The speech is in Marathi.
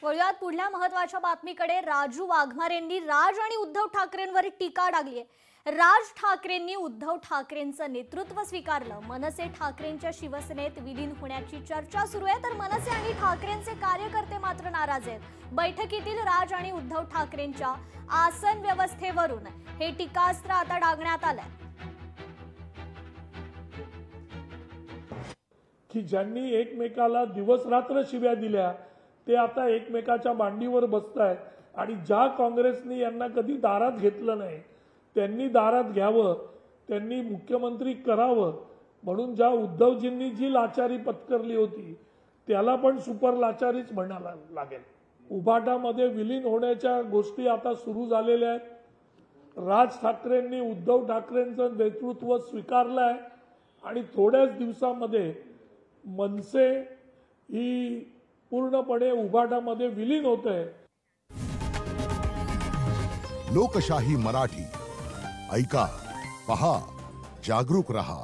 वळूयात पुढल्या महत्त्वाच्या बातमीकडे। राजू वाघमारेंनी राज आणि उद्धव ठाकरेंवर टीका डागली आहे। राज ठाकरेंनी उद्धव ठाकरेंचं नेतृत्व स्वीकारलं। मनसे ठाकरेंच्या शिवसेनेत विलीन होण्याची चर्चा सुरू आहे, तर मनसे आणि ठाकरेंचे कार्यकर्ते मात्र नाराज आहेत। बैठकीतील राज आणि उद्धव ठाकरेंच्या आसन व्यवस्थेवरून हे टीकास्त्र आता डागण्यात आलंय की ज्यांनी एकमेकाला दिवस रात्र शिव्या दिल्या ते आता एकमेकाच्या मांडीवर बसतायत आणि ज्या काँग्रेसने यांना कधी दारात घेतलं नाही त्यांनी दारात घ्यावं, त्यांनी मुख्यमंत्री करावं म्हणून ज्या उद्धवजींनी जी लाचारी पत्करली होती त्याला पण सुपर लाचारीच म्हणायला लागेल। उभाटामध्ये विलीन होण्याच्या गोष्टी आता सुरू झालेल्या आहेत। राज ठाकरेंनी उद्धव ठाकरेंचं नेतृत्व स्वीकारलं आहे आणि थोड्याच दिवसामध्ये मनसे ही पूर्णपणे उभाटामध्ये विलीन होत आहे। लोकशाही मराठी ऐका, पहा, जागरूक रहा।